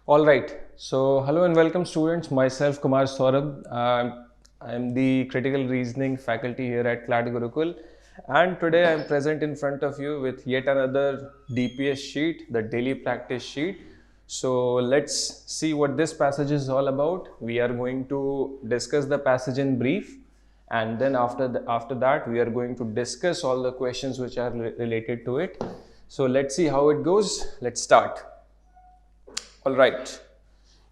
All right. So, hello and welcome, students. Myself, Kumar Saurabh. I am the critical reasoning faculty here at CLAD Gurukul, and today I am present in front of you with yet another DPS sheet, the daily practice sheet. So, let's see what this passage is all about. We are going to discuss the passage in brief, and then after that, we are going to discuss all the questions which are related to it. So, let's see how it goes. Let's start. All right.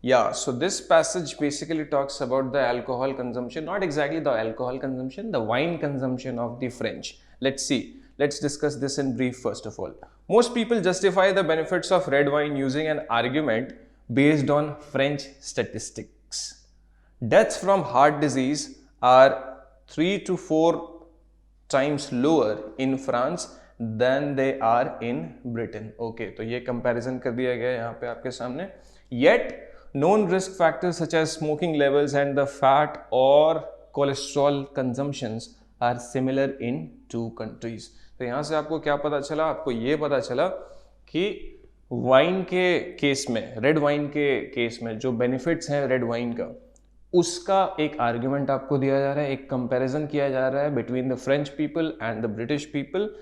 Yeah, so this passage basically talks about the alcohol consumption, not exactly the alcohol consumption, the wine consumption of the French. Let's see. Let's discuss this in brief first of all. Most people justify the benefits of red wine using an argument based on French statistics. Deaths from heart disease are 3 to 4 times lower in France than they are in Britain. Okay, तो ये comparison कर दिया गया है यहाँ पे आपके सामने. Yet, known risk factors such as smoking levels and the fat or cholesterol consumptions are similar in two countries. तो यहाँ से आपको क्या पता चला? आपको ये पता चला कि वाइन के केस में, रेड वाइन के केस में जो बेनिफिट्स हैं रेड वाइन का, उसका एक आर्ग्यूमेंट आपको दिया जा रहा है, एक कंपैरिजन किया जा रहा है between the French people and the British people.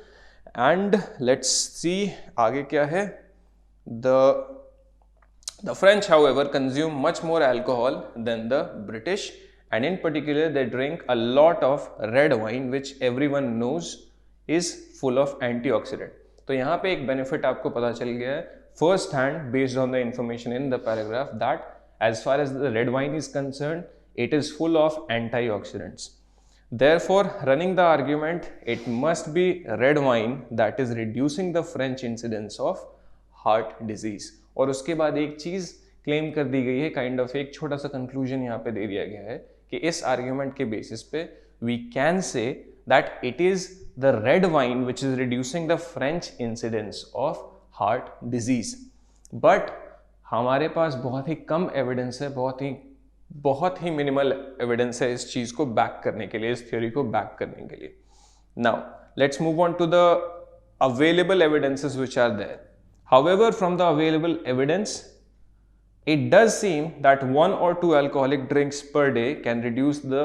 And let's see आगे क्या है. The French, however, consume much more alcohol than the British, and in particular, they drink a lot of red wine, which everyone knows is full of antioxidant. तो यहाँ पे एक benefit आपको पता चल गया है first hand based on the information in the paragraph that as far as the red wine is concerned, it is full of antioxidants. Therefore, running the argument, it must be red wine that is reducing the French incidence of heart disease. और उसके बाद एक चीज claim कर दी गई है, kind of एक छोटा सा कंक्लूजन यहाँ पे दे दिया गया है कि इस आर्ग्यूमेंट के बेसिस पे we can say that it is the red wine which is reducing the French incidence of heart disease. But हमारे पास बहुत ही कम एविडेंस है, बहुत ही मिनिमल एविडेंस है इस चीज को बैक करने के लिए, इस थ्योरी को बैक करने के लिए. Now let's move on to the available evidences which are there. However, from the available evidence, it does seem that 1 or 2 alcoholic drinks per day can reduce the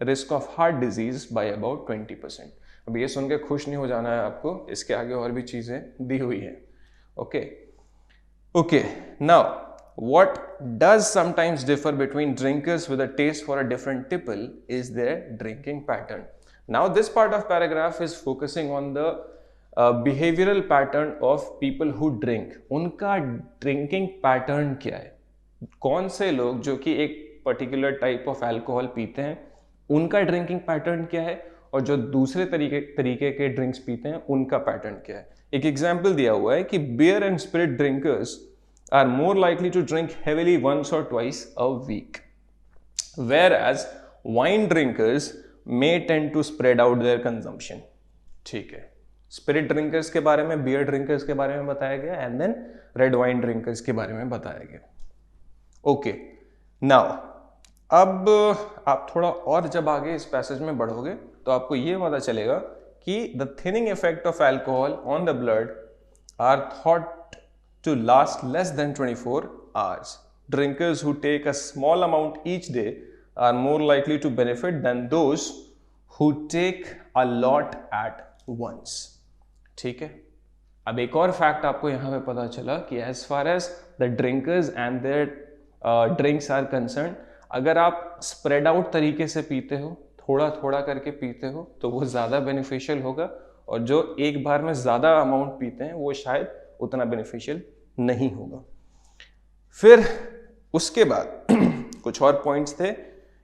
risk of heart disease by about 20%. अब ये सुन के खुश नहीं हो जाना है आपको, इसके आगे और भी चीजें दी हुई हैं. Okay. Now, what does sometimes differ between drinkers with a taste for a different tipple is their drinking pattern. Now, this part of paragraph is focusing on the behavioural pattern of people who drink. उनका drinking pattern क्या है, कौन से लोग जो कि एक particular type of alcohol पीते हैं उनका ड्रिंकिंग पैटर्न क्या है, और जो दूसरे तरीके के ड्रिंक्स पीते हैं उनका पैटर्न क्या है. एक एग्जाम्पल दिया हुआ है कि beer and spirit drinkers are more likely to drink heavily once or twice a week, whereas wine drinkers may tend to spread out their consumption. ठीक है, स्पिरिट ड्रिंकर्स के बारे में, बियर ड्रिंकर्स के बारे में बताया गया, and then red wine drinkers के बारे में बताया गया. ओके, नाउ अब आप थोड़ा और जब आगे इस पैसेज में बढ़ोगे तो आपको ये पता चलेगा कि the thinning effect of alcohol on the blood are thought to last less than 24 hours. Drinkers who take a small amount each day are more likely to benefit than those who take a lot at once. ठीक है, अब एक और fact आपको यहां पे पता चला कि as far as the drinkers and their drinks are concern, अगर आप स्प्रेड आउट तरीके से पीते हो, थोड़ा थोड़ा करके पीते हो, तो वो ज़्यादा बेनिफिशियल होगा, और जो एक बार में ज़्यादा अमाउंट पीते हैं वो शायद उतना बेनिफिशियल नहीं होगा. फिर उसके बाद कुछ और पॉइंट्स थे.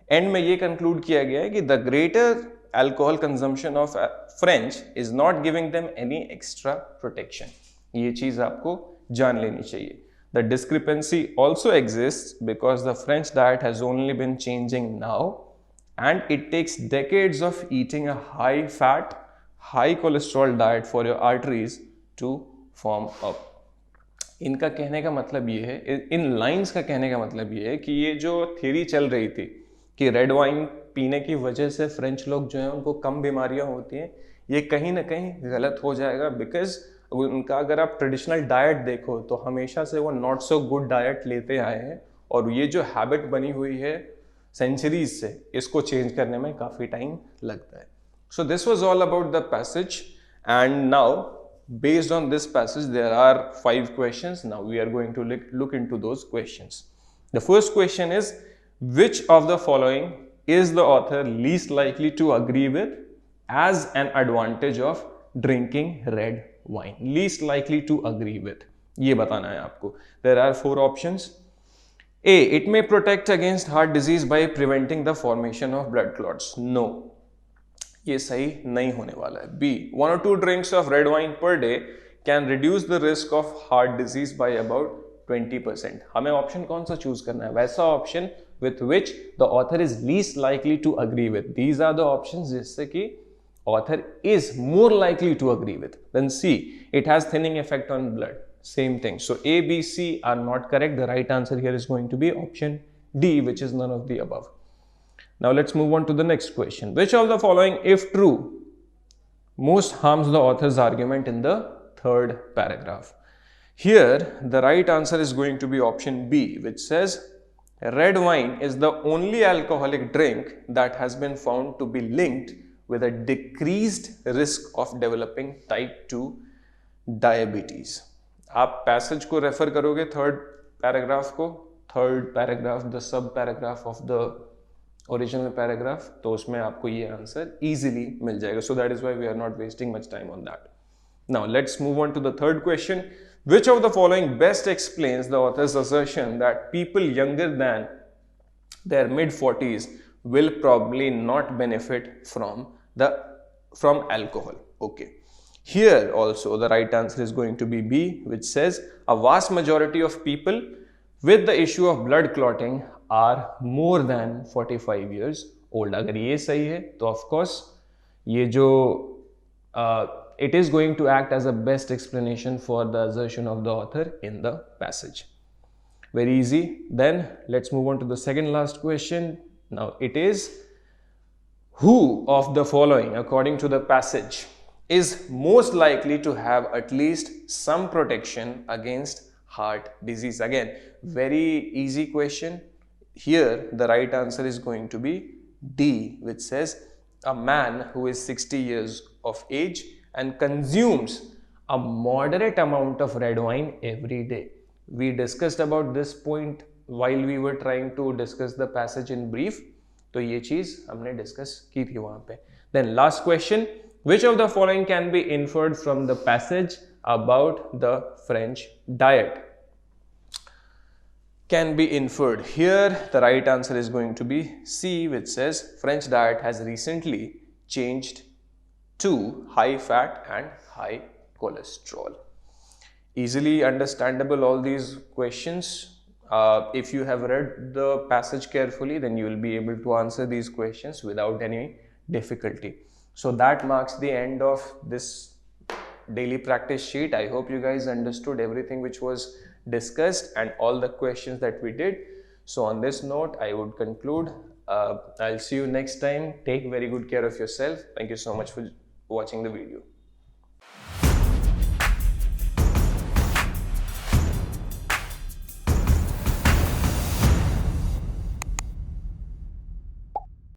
एंड में ये कंक्लूड किया गया है कि the greater alcohol consumption of French is not giving them any extra protection. ये चीज आपको जान लेनी चाहिए. The discrepancy also exists because the French diet has only been changing now, and it takes decades of eating a high fat, high cholesterol diet for your arteries to form up. इनका कहने का मतलब ये है, इन lines का कहने का मतलब ये है कि ये जो थ्योरी चल रही थी कि रेड वाइन पीने की वजह से फ्रेंच लोग जो हैं उनको कम बीमारियां होती हैं, ये कहीं ना कहीं गलत हो जाएगा, बिकॉज उनका अगर आप ट्रेडिशनल डाइट देखो तो हमेशा से वो नॉट सो गुड डाइट लेते आए हैं, और ये जो हैबिट बनी हुई है सेंचुरीज से, इसको चेंज करने में काफ़ी टाइम लगता है. So this was all about the passage, and now based on this passage there are 5 questions. Now we are going to look into those questions. The first question is, which of the following is the author least likely to agree with as an advantage of drinking red wine? Least likely to agree with, ये बताना है आपको. There are 4 options. A, it may protect against heart disease by preventing the formation of blood clots. No, ये सही नहीं होने वाला है. B, 1 or 2 drinks of red wine per day can reduce the risk of heart disease by about 20%. हमें option कौन सा choose करना है? वैसा option with which the author is least likely to agree with. These are the options जिससे कि author is more likely to agree with. Then C, it has thinning effect on blood. Same thing. So A, B, C are not correct. The right answer here is going to be option D, which is none of the above. Now let's move on to the next question. Which of the following, if true, most harms the author's argument in the third paragraph? Here, the right answer is going to be option B, which says red wine is the only alcoholic drink that has been found to be linked with a decreased risk of developing type 2 diabetes. आप passage को refer करोगे third paragraph को, third paragraph the sub paragraph of the original paragraph, तो उसमें आपको ये answer easily मिल जाएगा. So that is why we are not wasting much time on that. Now let's move on to the third question. Which of the following best explains the author's assertion that people younger than their mid-40s will probably not benefit from alcohol? Okay. Here also the right answer is going to be B, which says a vast majority of people with the issue of blood clotting are more than 45 years old. अगर ये सही है तो of course ये जो it is going to act as a best explanation for the assertion of the author in the passage. Very easy. Then let's move on to the second last question. Now it is, who of the following according to the passage is most likely to have at least some protection against heart disease? Again, very easy question. Here the right answer is going to be D, which says a man who is 60 years of age and consumes a moderate amount of red wine every day. We discussed about this point while we were trying to discuss the passage in brief. तो ये चीज हमने discuss की थी वहां पे. Then last question, which of the following can be inferred from the passage about the French diet? Can be inferred. Here the right answer is going to be C, which says French diet has recently changed to high fat and high cholesterol. Easily understandable, all these questions. If you have read the passage carefully, then you will be able to answer these questions without any difficulty. So that marks the end of this daily practice sheet. I hope you guys understood everything which was discussed and all the questions that we did. So on this note, I would conclude. I'll see you next time. Take very good care of yourself. Thank you so much for watching the video.